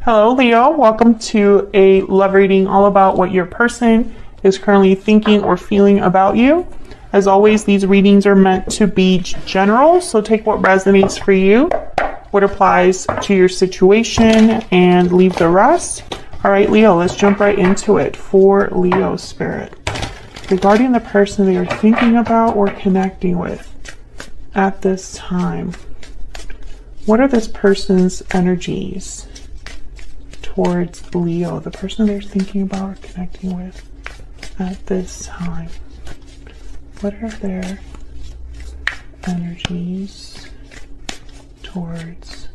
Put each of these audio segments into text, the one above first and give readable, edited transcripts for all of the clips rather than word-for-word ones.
Hello, Leo. Welcome to a love reading all about what your person is currently thinking or feeling about you. As always, these readings are meant to be general, so take what resonates for you, what applies to your situation, and leave the rest. All right, Leo, let's jump right into it for Leo Spirit. Regarding the person that you're thinking about or connecting with at this time, what are this person's energies towards Leo, the person they're thinking about or connecting with at this time? What are their energies towards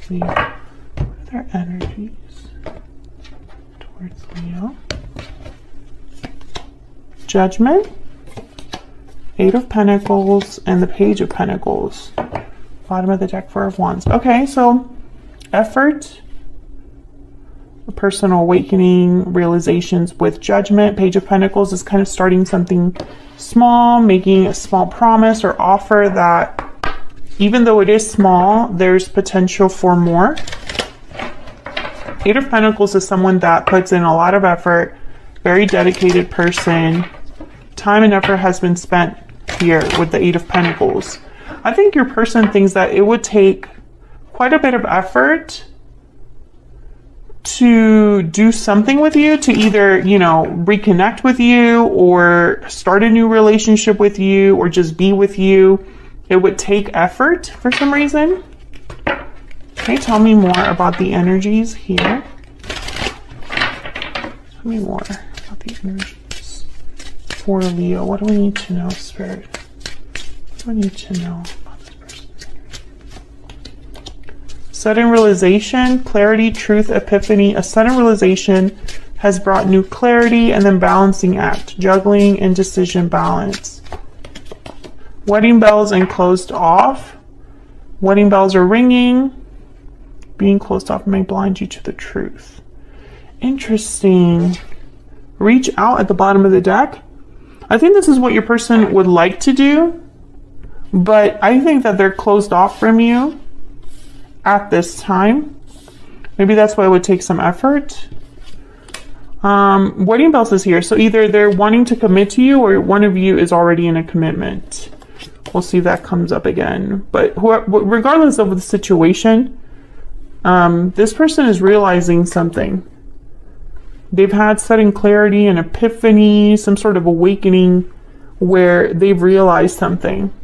Leo? What are their energies towards Leo? Judgment, Eight of Pentacles, and the Page of Pentacles. Bottom of the deck, Four of Wands. Okay, so effort, a personal awakening, realizations with Judgment. Page of Pentacles is kind of starting something small, making a small promise or offer that even though it is small, there's potential for more. Eight of Pentacles is someone that puts in a lot of effort, very dedicated person. Time and effort has been spent here with the Eight of Pentacles. I think your person thinks that it would take quite a bit of effort to do something with you, to either, reconnect with you or start a new relationship with you or just be with you. It would take effort for some reason. Okay, tell me more about the energies here. Tell me more about the energies for Leo. What do we need to know, Spirit? What do I need to know about this person's energy? Sudden realization, clarity, truth, epiphany. A sudden realization has brought new clarity, and then balancing act, juggling, indecision, balance. Wedding bells and closed off. Wedding bells are ringing. Being closed off may blind you to the truth. Interesting. Reach out at the bottom of the deck. I think this is what your person would like to do, but I think that they're closed off from you at this time. Maybe that's why it would take some effort. Wedding bells is here. So either they're wanting to commit to you or one of you is already in a commitment. We'll see if that comes up again. But regardless of the situation, this person is realizing something. They've had sudden clarity and epiphany, some sort of awakening where they've realized something.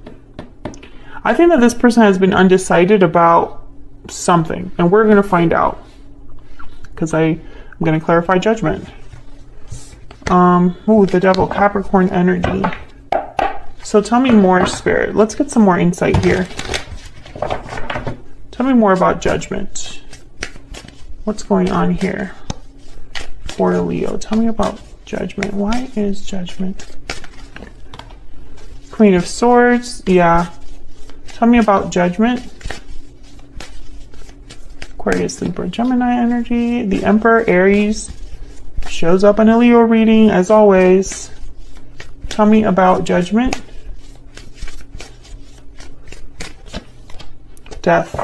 I think that this person has been undecided about something, and we're going to find out because I'm going to clarify Judgment. The Devil, Capricorn energy. So tell me more, Spirit. Let's get some more insight here. Tell me more about Judgment. What's going on here for Leo? Tell me about Judgment. Why is Judgment? Queen of Swords. Yeah. Tell me about Judgment. Aquarius, Libra, Gemini energy. The Emperor, Aries. Shows up in a Leo reading, as always. Tell me about Judgment. Death,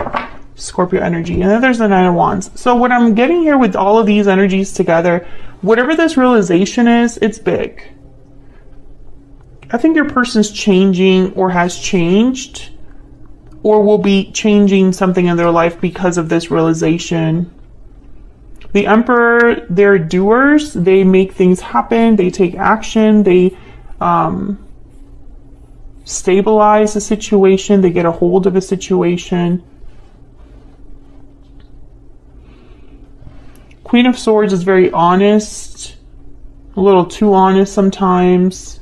Scorpio energy. And then there's the Nine of Wands. So what I'm getting here with all of these energies together, whatever this realization is, it's big. I think your person's changing or has changed or will be changing something in their life because of this realization. The Emperor, they're doers. They make things happen. They take action. They stabilize a situation. They get a hold of a situation. Queen of Swords is very honest, a little too honest sometimes.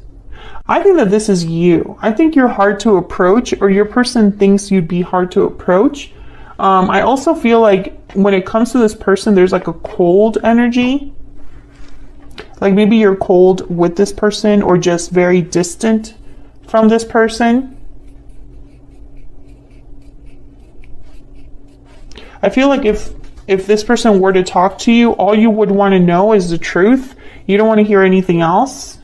I think that this is you. I think you're hard to approach, or your person thinks you'd be hard to approach. I also feel like when it comes to this person, there's like a cold energy. Like maybe you're cold with this person or just very distant from this person. I feel like if this person were to talk to you, all you would want to know is the truth. You don't want to hear anything else.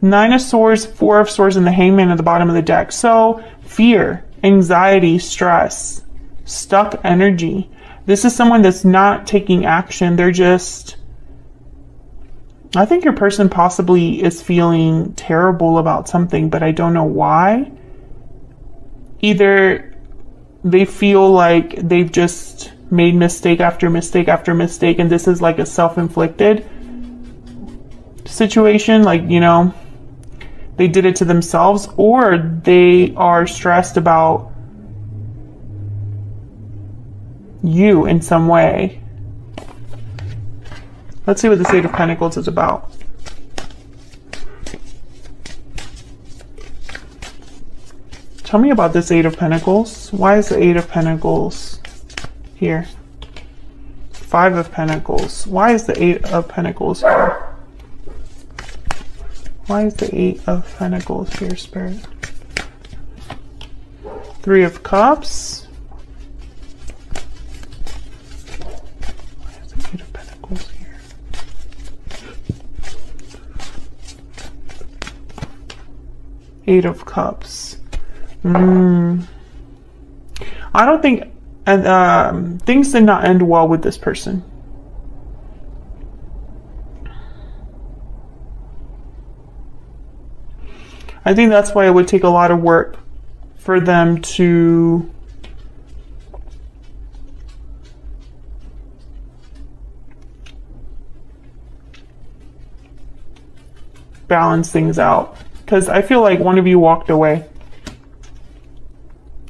Nine of Swords, Four of Swords, and the Hangman at the bottom of the deck. So fear, anxiety, stress, stuck energy. This is someone that's not taking action. They're just, I think your person possibly is feeling terrible about something, but I don't know why. Either they feel like they've just made mistake after mistake after mistake, and this is like a self-inflicted situation, like, you know, they did it to themselves, or they are stressed about you in some way. Let's see what this Eight of Pentacles is about. Tell me about this Eight of Pentacles. Why is the Eight of Pentacles here? Five of Pentacles. Why is the Eight of Pentacles here? Why is the Eight of Pentacles here, Spirit? Three of Cups. Why is the Eight of Pentacles here? Eight of Cups. I don't think things did not end well with this person. I think that's why it would take a lot of work for them to balance things out. Because I feel like one of you walked away.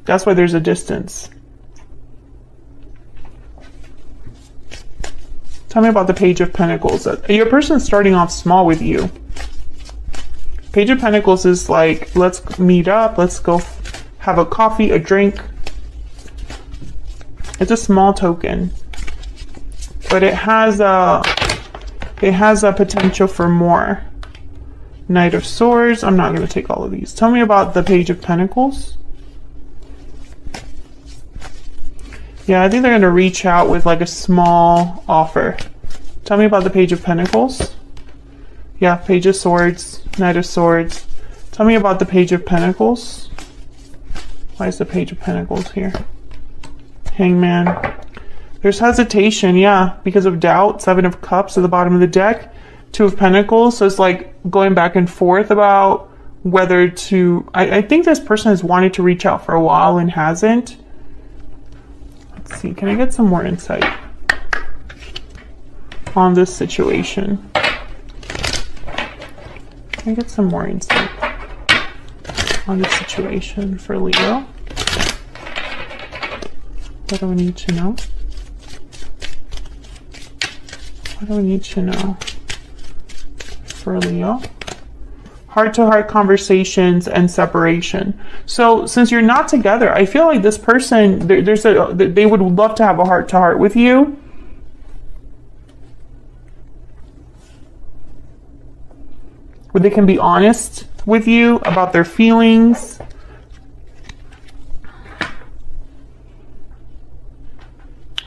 That's why there's a distance. Tell me about the Page of Pentacles. Your person's starting off small with you. Page of Pentacles is like, let's meet up, let's go have a coffee, a drink. It's a small token, but it has a potential for more. Knight of Swords. I'm not going to take all of these. Tell me about the Page of Pentacles. Yeah, I think they're going to reach out with like a small offer. Tell me about the Page of Pentacles. Yeah, Page of Swords, Knight of Swords. Tell me about the Page of Pentacles. Why is the Page of Pentacles here? Hangman. There's hesitation, yeah, because of doubt. Seven of Cups at the bottom of the deck. Two of Pentacles. So it's like going back and forth about whether to... I think this person has wanted to reach out for a while and hasn't. Let's see, can I get some more insight on this situation? Can I get some more insight on this situation for Leo? What do we need to know? What do we need to know for Leo? Heart-to-heart conversations and separation. So since you're not together, I feel like this person, they would love to have a heart-to-heart with you. Where they can be honest with you about their feelings.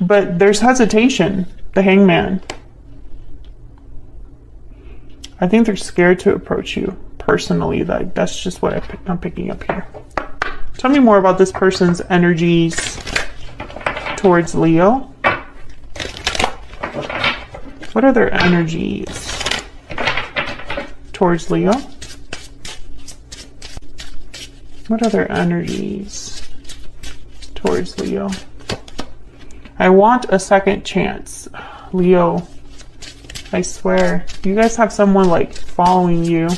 But there's hesitation, the Hangman. I think they're scared to approach you personally. That's just what I'm picking up here. Tell me more about this person's energies towards Leo. What are their energies towards Leo? What are their energies towards Leo? I want a second chance. Leo, I swear, you guys have someone like following you.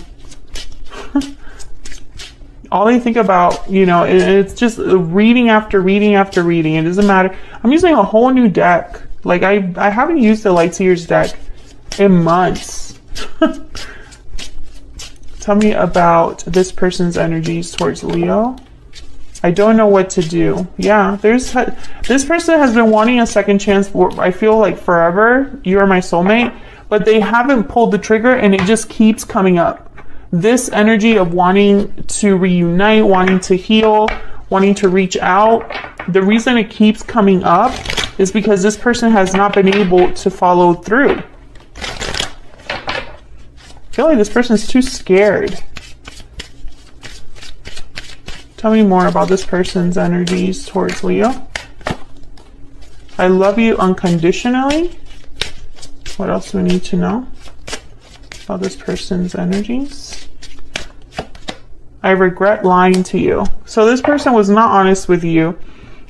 All they think about, you know, it's just reading after reading after reading. It doesn't matter. I'm using a whole new deck. Like I haven't used the Lightseers deck in months. Tell me about this person's energies towards Leo. I don't know what to do. Yeah, this person has been wanting a second chance for, I feel like, forever. You are my soulmate. But they haven't pulled the trigger, and it just keeps coming up. This energy of wanting to reunite, wanting to heal, wanting to reach out. The reason it keeps coming up is because this person has not been able to follow through. I feel like this person's too scared. Tell me more about this person's energies towards Leo. I love you unconditionally. What else do we need to know about this person's energies? I regret lying to you. So this person was not honest with you.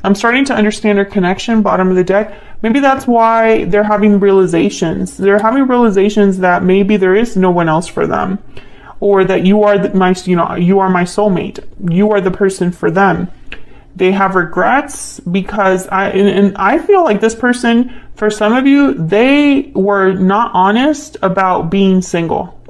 I'm starting to understand their connection, bottom of the deck. Maybe that's why they're having realizations. They're having realizations that maybe there is no one else for them, or that you are you are my soulmate. You are the person for them. They have regrets because I feel like this person, for some of you, they were not honest about being single.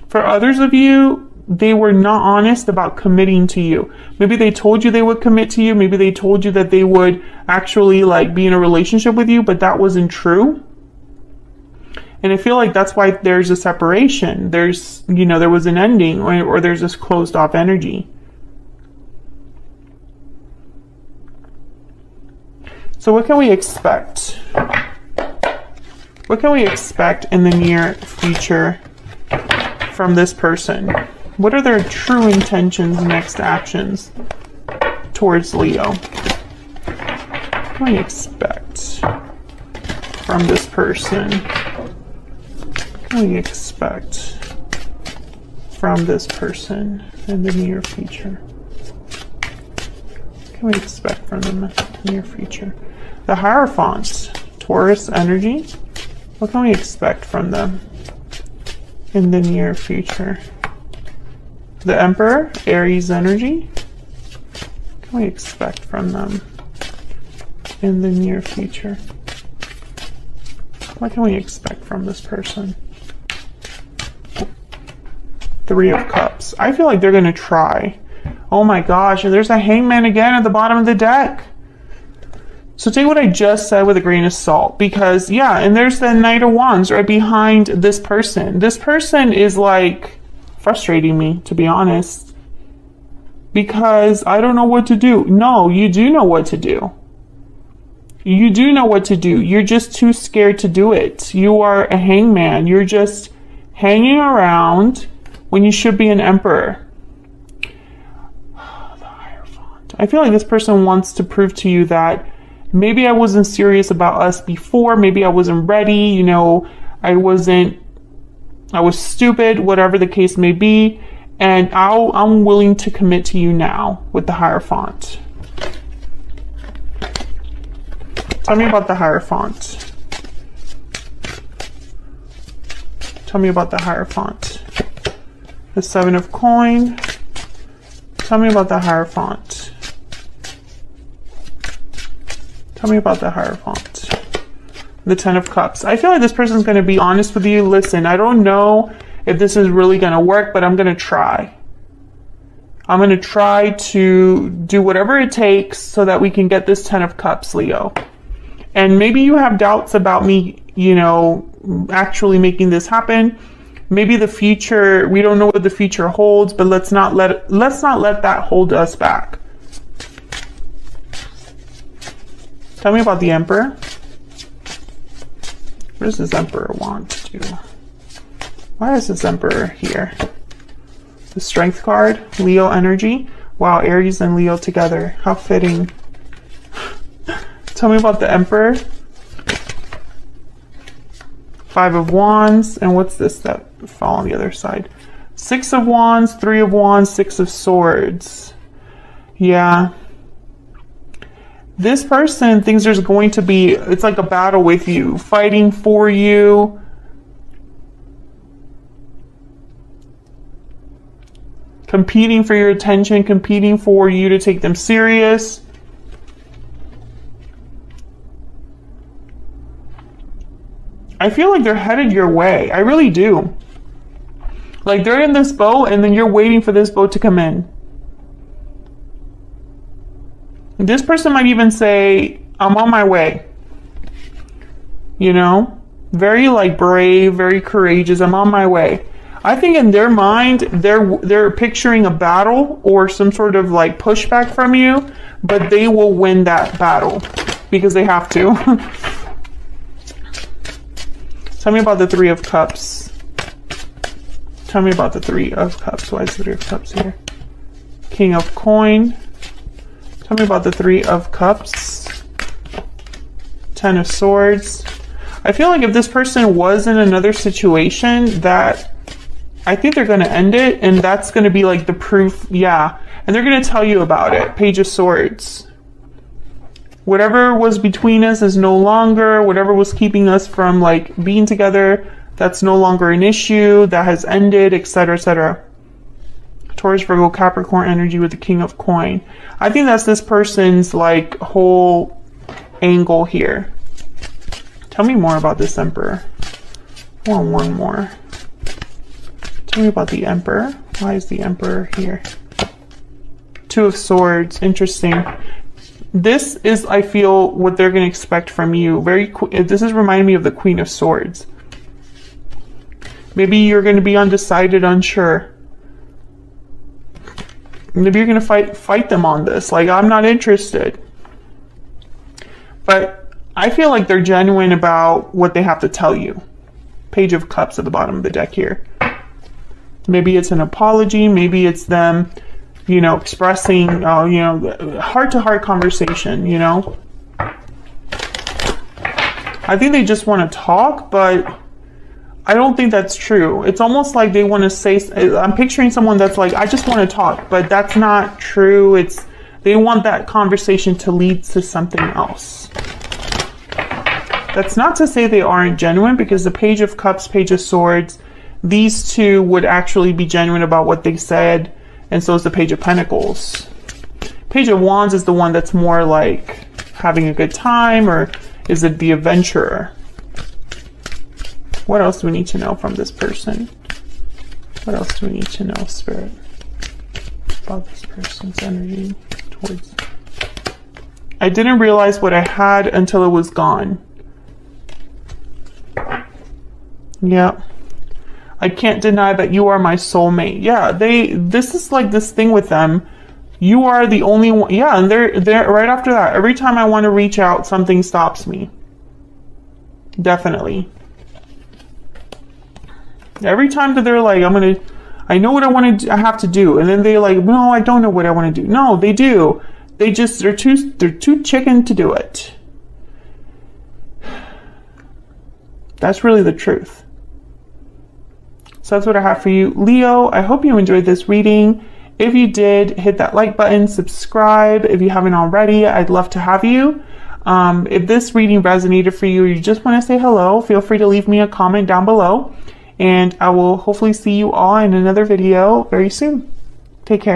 For others of you, they were not honest about committing to you. Maybe they told you they would commit to you. Maybe they told you that they would actually like be in a relationship with you, but that wasn't true. And I feel like that's why there's a separation. There's, there was an ending, or there's this closed off energy. So what can we expect? What can we expect in the near future from this person? What are their true intentions, next actions towards Leo? What can we expect from this person? What can we expect from this person in the near future? What can we expect from them in the near future? The Hierophant, Taurus energy. What can we expect from them in the near future? The Emperor, Aries energy. What can we expect from them in the near future? What can we expect from this person? Three of Cups. I feel like they're going to try. Oh my gosh, and there's a Hangman again at the bottom of the deck. So take what I just said with a grain of salt, because yeah, and there's the Knight of Wands right behind this person. This person is like frustrating me, to be honest, because I don't know what to do. No, you do know what to do. You do know what to do. You're just too scared to do it. You are a hangman. You're just hanging around when you should be an emperor. The Hierophant. I feel like this person wants to prove to you that maybe I wasn't serious about us before. Maybe I wasn't ready. I was stupid, whatever the case may be. And I'm willing to commit to you now with the Hierophant. Tell me about the Hierophant. Tell me about the Hierophant. The Seven of Coin. Tell me about the Hierophant. Tell me about the Hierophant. The Ten of Cups. I feel like this person's going to be honest with you. Listen, I don't know if this is really going to work, but I'm going to try. I'm going to try to do whatever it takes so that we can get this Ten of Cups, Leo. And maybe you have doubts about me, actually making this happen. Maybe the future, we don't know what the future holds, but let's not let that hold us back. Tell me about the Emperor. What does this Emperor want to do? Why is this Emperor here? The Strength card, Leo energy. Wow, Aries and Leo together. How fitting. Tell me about the Emperor. Five of Wands. And what's this that fall on the other side? Six of Wands, Three of Wands, Six of Swords. Yeah. This person thinks there's going to be, it's like a battle with you, fighting for you. Competing for your attention, competing for you to take them serious. I feel like they're headed your way. I really do. Like they're in this boat and then you're waiting for this boat to come in. This person might even say, I'm on my way. Very like brave, very courageous. I'm on my way. I think in their mind, they're picturing a battle or some sort of like pushback from you, but they will win that battle because they have to. Tell me about the Three of Cups. Tell me about the Three of Cups. Why is the Three of Cups here? King of Coin. Tell me about the Three of Cups. Ten of Swords. I feel like if this person was in another situation, that I think they're going to end it, and that's going to be like the proof. Yeah, and they're going to tell you about it. Page of Swords. Whatever was between us is no longer. Whatever was keeping us from like being together, that's no longer an issue. That has ended, etc., etc. Taurus, Virgo, Capricorn energy with the King of Coin. I think that's this person's like whole angle here. Tell me more about this Emperor. I want one more. Tell me about the Emperor. Why is the Emperor here? Two of Swords. Interesting. This is, I feel, what they're going to expect from you. This is reminding me of the Queen of Swords. Maybe you're going to be undecided, unsure. Maybe you're going to fight them on this. Like, I'm not interested. But I feel like they're genuine about what they have to tell you. Page of Cups at the bottom of the deck here. Maybe it's an apology. Maybe it's them, you know, expressing, you know, heart-to-heart conversation, you know. I think they just want to talk, but I don't think that's true. It's almost like they want to say, I'm picturing someone that's like, I just want to talk, but that's not true. They want that conversation to lead to something else. That's not to say they aren't genuine, because the Page of Cups, Page of Swords, these two would actually be genuine about what they said, and so is the Page of Pentacles. Page of Wands is the one that's more like having a good time, or is it the adventurer? What else do we need to know from this person? What else do we need to know, Spirit, about this person's energy towards? I didn't realize what I had until it was gone. Yeah. I can't deny that you are my soulmate. Yeah, this is like this thing with them. You are the only one. Yeah, and they're right after that. Every time I want to reach out, something stops me. Definitely. Every time that they're like, I know what I have to do, and then they're like, no, I don't know what I want to do. No, they do. They're too chicken to do it. That's really the truth. So that's what I have for you, Leo. I hope you enjoyed this reading. If you did, hit that like button, subscribe if you haven't already. I'd love to have you. If this reading resonated for you, or you just want to say hello, feel free to leave me a comment down below. And I will hopefully see you all in another video very soon. Take care.